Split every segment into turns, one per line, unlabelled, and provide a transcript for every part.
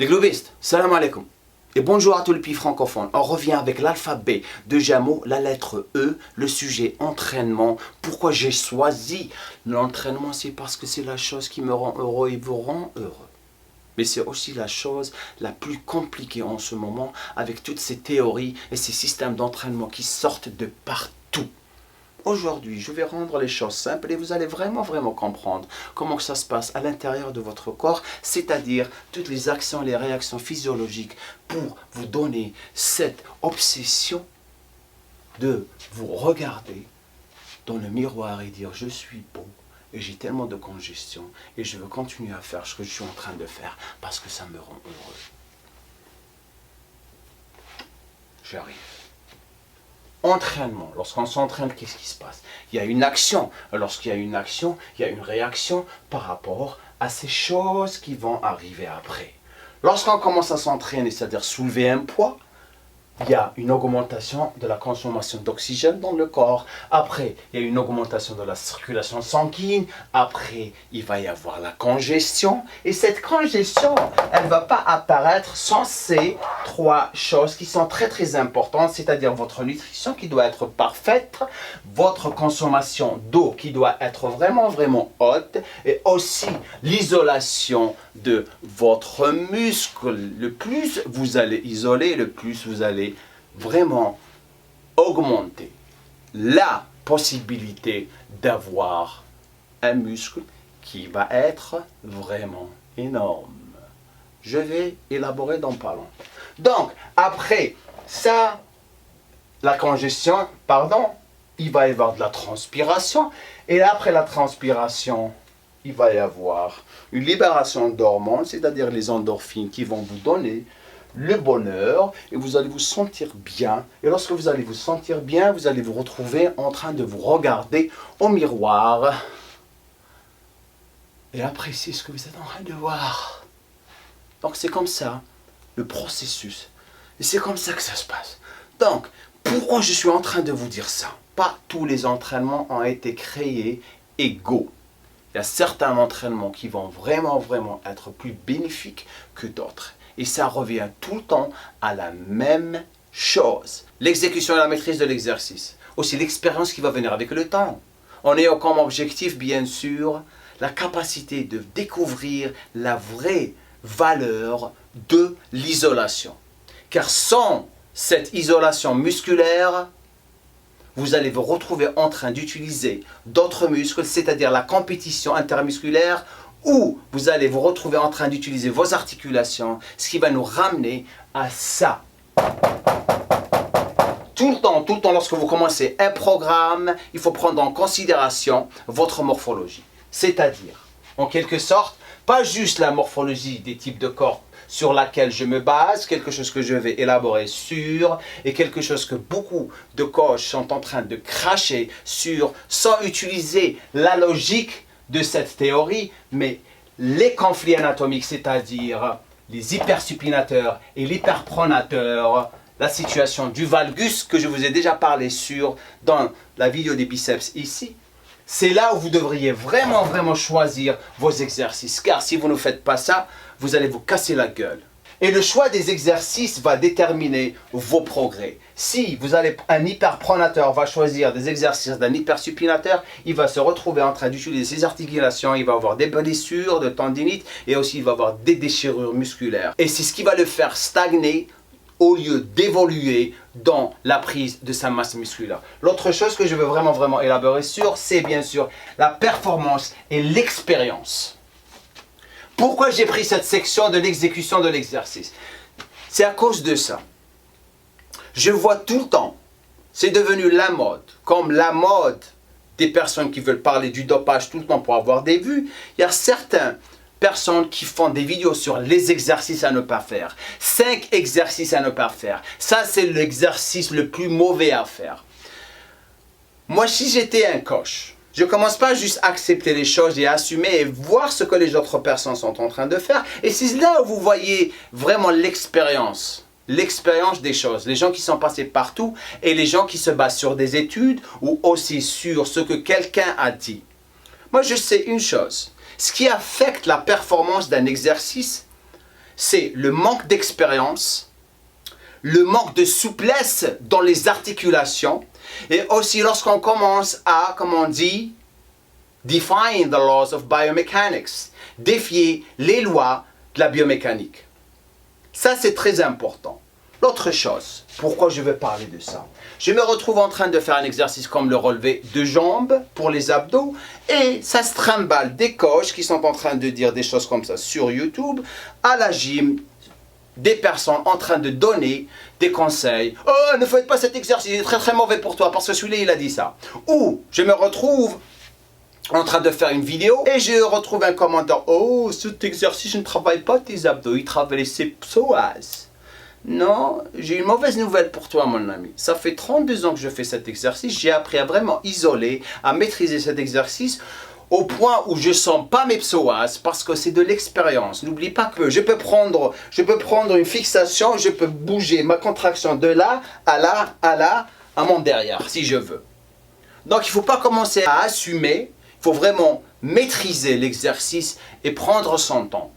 Les globistes, salam alaikum. Et bonjour à tous les pays francophones. On revient avec l'alphabet de Jamo, la lettre E, le sujet entraînement. Pourquoi j'ai choisi l'entraînement? C'est parce que c'est la chose qui me rend heureux et vous rend heureux. Mais c'est aussi la chose la plus compliquée en ce moment avec toutes ces théories et ces systèmes d'entraînement qui sortent de partout. Aujourd'hui, je vais rendre les choses simples et vous allez vraiment comprendre comment ça se passe à l'intérieur de votre corps, c'est-à-dire toutes les actions, les réactions physiologiques pour vous donner cette obsession de vous regarder dans le miroir et dire « je suis beau ». Et j'ai tellement de congestion et je veux continuer à faire ce que je suis en train de faire parce que ça me rend heureux. J'arrive. Entraînement. Lorsqu'on s'entraîne, qu'est-ce qui se passe? Il y a une action. Lorsqu'il y a une action, il y a une réaction par rapport à ces choses qui vont arriver après. Lorsqu'on commence à s'entraîner, c'est-à-dire soulever un poids, il y a une augmentation de la consommation d'oxygène dans le corps. Après, il y a une augmentation de la circulation sanguine. Après, il va y avoir la congestion. Et cette congestion, elle ne va pas apparaître sans ces trois choses qui sont très importantes, c'est-à-dire votre nutrition qui doit être parfaite, votre consommation d'eau qui doit être vraiment haute, et aussi l'isolation de votre muscle. Le plus vous allez isoler, le plus vous allez vraiment augmenter la possibilité d'avoir un muscle qui va être vraiment énorme. Je vais élaborer dans pas longtemps. Donc, après ça, la congestion, il va y avoir de la transpiration. Et après la transpiration, il va y avoir une libération d'hormones, c'est-à-dire les endorphines qui vont vous donner le bonheur et vous allez vous sentir bien. Et lorsque vous allez vous sentir bien, vous allez vous retrouver en train de vous regarder au miroir et apprécier ce que vous êtes en train de voir. Donc c'est comme ça le processus. Et c'est comme ça que ça se passe. Donc, pourquoi je suis en train de vous dire ça? Pas tous les entraînements ont été créés égaux. Il y a certains entraînements qui vont vraiment être plus bénéfiques que d'autres. Et ça revient tout le temps à la même chose. L'exécution et la maîtrise de l'exercice. Aussi l'expérience qui va venir avec le temps. On ayant comme objectif, bien sûr, la capacité de découvrir la vraie valeur de l'isolation. Car sans cette isolation musculaire, vous allez vous retrouver en train d'utiliser d'autres muscles, c'est-à-dire la compétition intermusculaire, ou vous allez vous retrouver en train d'utiliser vos articulations, ce qui va nous ramener à ça. Tout le temps, lorsque vous commencez un programme, il faut prendre en considération votre morphologie. C'est-à-dire, en quelque sorte, pas juste la morphologie des types de corps sur laquelle je me base, quelque chose que je vais élaborer sur, et quelque chose que beaucoup de coachs sont en train de cracher sur, sans utiliser la logique de cette théorie, mais les conflits anatomiques, c'est-à-dire les hypersupinateurs et l'hyperpronateurs, la situation du valgus que je vous ai déjà parlé sur dans la vidéo des biceps ici. C'est là où vous devriez vraiment choisir vos exercices. Car si vous ne faites pas ça, vous allez vous casser la gueule. Et le choix des exercices va déterminer vos progrès. Si vous allez, un hyperpronateur va choisir des exercices d'un hypersupinateur, il va se retrouver en train d'utiliser ses articulations, il va avoir des blessures de tendinite et aussi il va avoir des déchirures musculaires. Et c'est ce qui va le faire stagner au lieu d'évoluer dans la prise de sa masse musculaire. L'autre chose que je veux vraiment élaborer sur, c'est bien sûr la performance et l'expérience. Pourquoi j'ai pris cette section de l'exécution de l'exercice? C'est à cause de ça. Je vois tout le temps, c'est devenu la mode, comme la mode des personnes qui veulent parler du dopage tout le temps pour avoir des vues. Il y a certaines personnes qui font des vidéos sur les exercices à ne pas faire. 5 exercices à ne pas faire. Ça, c'est l'exercice le plus mauvais à faire. Moi, si j'étais un coach, je ne commence pas juste à accepter les choses et à assumer et voir ce que les autres personnes sont en train de faire. Et c'est là où vous voyez vraiment l'expérience des choses. Les gens qui sont passés partout et les gens qui se basent sur des études ou aussi sur ce que quelqu'un a dit. Moi, je sais une chose. Ce qui affecte la performance d'un exercice, c'est le manque d'expérience, le manque de souplesse dans les articulations et aussi lorsqu'on commence à, comme on dit, define the laws of biomechanics, défier les lois de la biomécanique. Ça, c'est très important. L'autre chose, pourquoi je veux parler de ça? Je me retrouve en train de faire un exercice comme le relevé de jambes pour les abdos et ça se trimballe des coachs qui sont en train de dire des choses comme ça sur YouTube, à la gym, des personnes en train de donner des conseils. « Oh, ne faites pas cet exercice, il est très très mauvais pour toi parce que celui-là, il a dit ça. » Ou je me retrouve en train de faire une vidéo et je retrouve un commentaire. Oh, cet exercice, je ne travaille pas tes abdos, il travaille ses psoas. Non, j'ai une mauvaise nouvelle pour toi, mon ami. Ça fait 32 ans que je fais cet exercice. J'ai appris à vraiment isoler, à maîtriser cet exercice au point où je ne sens pas mes psoas parce que c'est de l'expérience. N'oublie pas que je peux prendre une fixation, je peux bouger ma contraction de là, à mon derrière, si je veux. Donc, il ne faut pas commencer à assumer. Il faut vraiment maîtriser l'exercice et prendre son temps.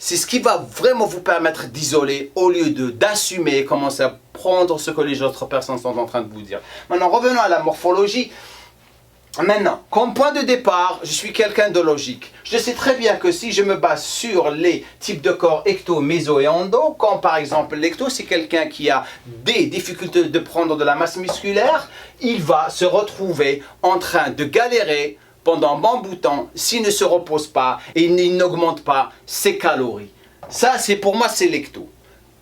C'est ce qui va vraiment vous permettre d'isoler au lieu d'assumer et commencer à prendre ce que les autres personnes sont en train de vous dire. Maintenant, revenons à la morphologie. Maintenant, comme point de départ, je suis quelqu'un de logique. Je sais très bien que si je me base sur les types de corps ecto, méso et endo, comme par exemple l'ecto, c'est quelqu'un qui a des difficultés de prendre de la masse musculaire, il va se retrouver en train de galérer pendant un bon bout de temps s'il ne se repose pas et il n'augmente pas ses calories. Ça, pour moi, c'est l'ecto.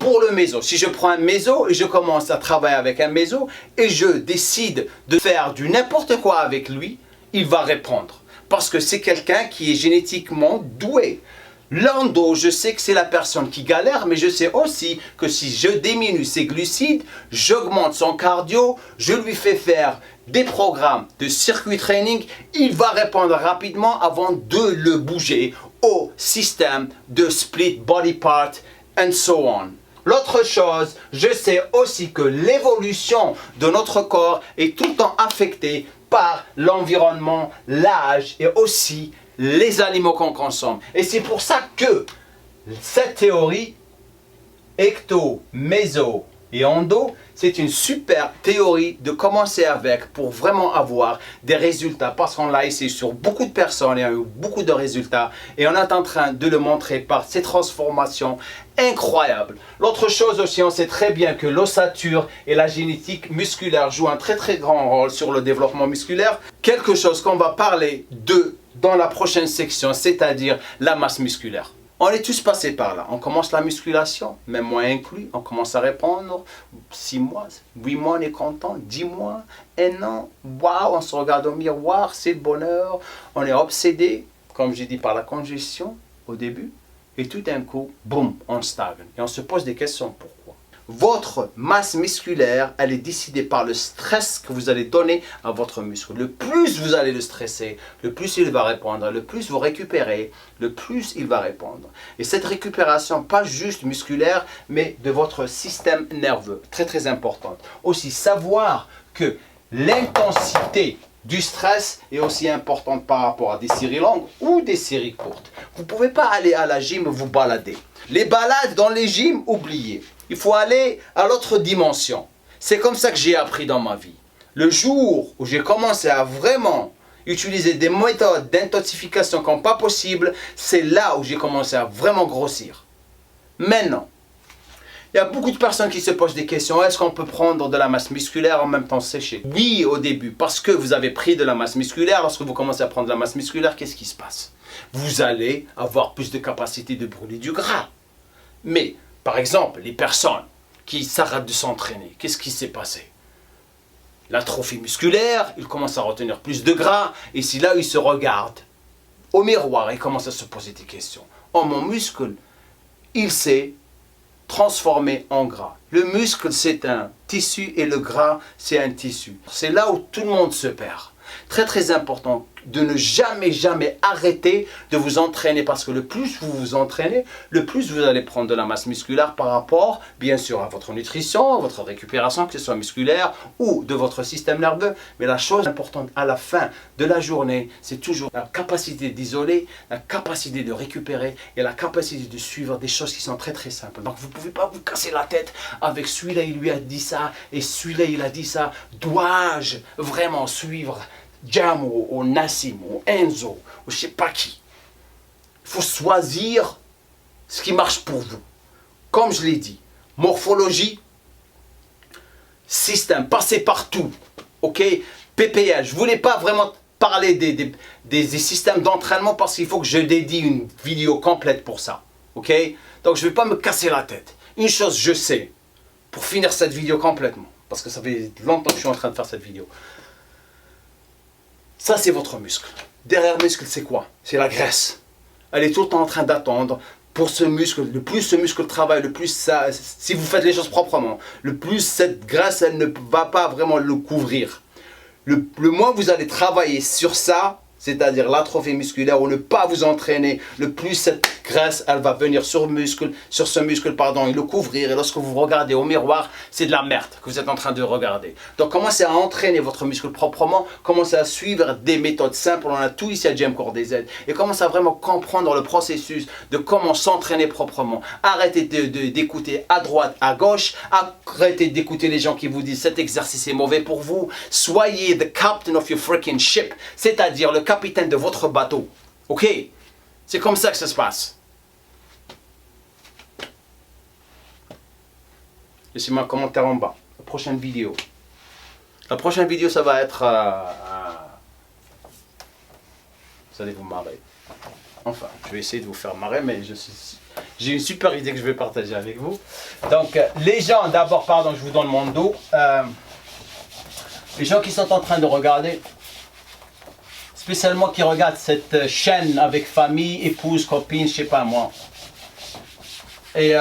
Pour le méso, si je prends un méso et je commence à travailler avec un méso et je décide de faire du n'importe quoi avec lui, il va répondre. Parce que c'est quelqu'un qui est génétiquement doué. L'endo, je sais que c'est la personne qui galère, mais je sais aussi que si je diminue ses glucides, j'augmente son cardio, je lui fais faire des programmes de circuit training, il va répondre rapidement avant de le bouger au système de split body part and so on. L'autre chose, je sais aussi que l'évolution de notre corps est tout le temps affectée par l'environnement, l'âge et aussi les aliments qu'on consomme. Et c'est pour ça que cette théorie, ecto, méso et endo, c'est une super théorie de commencer avec pour vraiment avoir des résultats. Parce qu'on l'a essayé sur beaucoup de personnes et on a eu beaucoup de résultats. Et on est en train de le montrer par ces transformations incroyables. L'autre chose aussi, on sait très bien que l'ossature et la génétique musculaire jouent un très très grand rôle sur le développement musculaire. Quelque chose qu'on va parler de dans la prochaine section, c'est-à-dire la masse musculaire. On est tous passés par là. On commence la musculation, même moi inclus. On commence à répondre. 6 mois, 8 mois, on est content. 10 mois, 1 an. Waouh, on se regarde au miroir, c'est le bonheur. On est obsédé, comme j'ai dit, par la congestion au début. Et tout d'un coup, boum, on stagne. Et on se pose des questions. Pourquoi? Votre masse musculaire, elle est décidée par le stress que vous allez donner à votre muscle. Le plus vous allez le stresser, le plus il va répondre. Le plus vous récupérez, le plus il va répondre. Et cette récupération, pas juste musculaire, mais de votre système nerveux, très très importante. Aussi, savoir que l'intensité du stress est aussi importante par rapport à des séries longues ou des séries courtes. Vous ne pouvez pas aller à la gym vous balader. Les balades dans les gyms, oubliez. Il faut aller à l'autre dimension. C'est comme ça que j'ai appris dans ma vie. Le jour où j'ai commencé à vraiment utiliser des méthodes d'intensification comme pas possible, c'est là où j'ai commencé à vraiment grossir. Maintenant, il y a beaucoup de personnes qui se posent des questions. Est-ce qu'on peut prendre de la masse musculaire en même temps sécher? Oui, au début, parce que vous avez pris de la masse musculaire. Lorsque vous commencez à prendre de la masse musculaire, qu'est-ce qui se passe? Vous allez avoir plus de capacité de brûler du gras. Mais, par exemple, les personnes qui s'arrêtent de s'entraîner, qu'est-ce qui s'est passé? L'atrophie musculaire, ils commencent à retenir plus de gras, et c'est là où ils se regardent au miroir et commencent à se poser des questions. Oh, mon muscle, il s'est transformé en gras. Le muscle, c'est un tissu et le gras, c'est un tissu. C'est là où tout le monde se perd. Très très important de ne jamais arrêter de vous entraîner, parce que le plus vous vous entraînez, le plus vous allez prendre de la masse musculaire par rapport, bien sûr, à votre nutrition, à votre récupération, que ce soit musculaire ou de votre système nerveux. Mais la chose importante à la fin de la journée, c'est toujours la capacité d'isoler, la capacité de récupérer et la capacité de suivre des choses qui sont très simples. Donc vous ne pouvez pas vous casser la tête avec celui-là, il lui a dit ça et celui-là, il a dit ça. Dois-je vraiment suivre Jamo ou Nassim ou Enzo ou je ne sais pas qui? Il faut choisir ce qui marche pour vous. Comme je l'ai dit, morphologie, système, passez partout. Ok? PPL, je ne voulais pas vraiment parler des systèmes d'entraînement parce qu'il faut que je dédie une vidéo complète pour ça. Ok? Donc je ne vais pas me casser la tête. Une chose je sais, pour finir cette vidéo complètement, parce que ça fait longtemps que je suis en train de faire cette vidéo. Ça, c'est votre muscle. Derrière le muscle, c'est quoi? C'est la graisse. Elle est tout le temps en train d'attendre pour ce muscle. Le plus ce muscle travaille, le plus ça, si vous faites les choses proprement, le plus cette graisse, elle ne va pas vraiment le couvrir. Le moins vous allez travailler sur ça, c'est-à-dire l'atrophie musculaire ou ne pas vous entraîner, le plus cette graisse, elle va venir sur ce muscle, et le couvrir. Et lorsque vous regardez au miroir, c'est de la merde que vous êtes en train de regarder. Donc commencez à entraîner votre muscle proprement, commencez à suivre des méthodes simples. On a tout ici à Gym Core DZ. Et commencez à vraiment comprendre le processus de comment s'entraîner proprement. Arrêtez d'écouter à droite, à gauche. Arrêtez d'écouter les gens qui vous disent cet exercice est mauvais pour vous. Soyez the captain of your freaking ship, c'est-à-dire le capitaine de votre bateau. Ok? C'est comme ça que ça se passe. Laissez-moi un commentaire en bas. La prochaine vidéo. La prochaine vidéo, ça va être... vous allez vous marrer. Enfin, je vais essayer de vous faire marrer, mais j'ai une super idée que je vais partager avec vous. Donc, les gens, d'abord, pardon, je vous donne mon dos. Les gens qui sont en train de regarder, spécialement qui regardent cette chaîne avec famille, épouse, copine, je sais pas moi. Et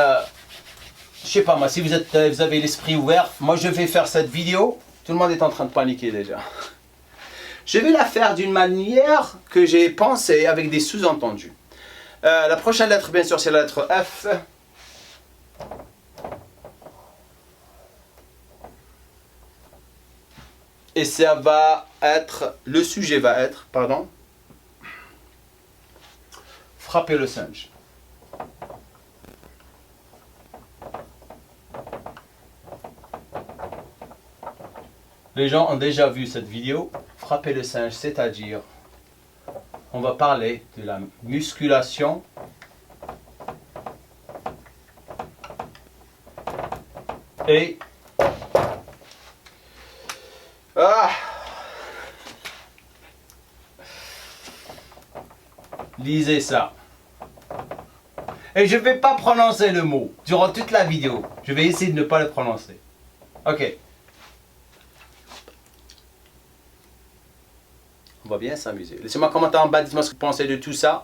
je sais pas moi, si vous avez l'esprit ouvert, moi je vais faire cette vidéo. Tout le monde est en train de paniquer déjà. Je vais la faire d'une manière que j'ai pensé avec des sous-entendus. La prochaine lettre, bien sûr, c'est la lettre F. Et ça va être, le sujet va être, pardon, frapper le singe. Les gens ont déjà vu cette vidéo, frapper le singe, c'est-à-dire, on va parler de la musculation et lisez ça. Et je ne vais pas prononcer le mot durant toute la vidéo. Je vais essayer de ne pas le prononcer. Ok. On va bien s'amuser. Laissez-moi un commentaire en bas, dites-moi ce que vous pensez de tout ça.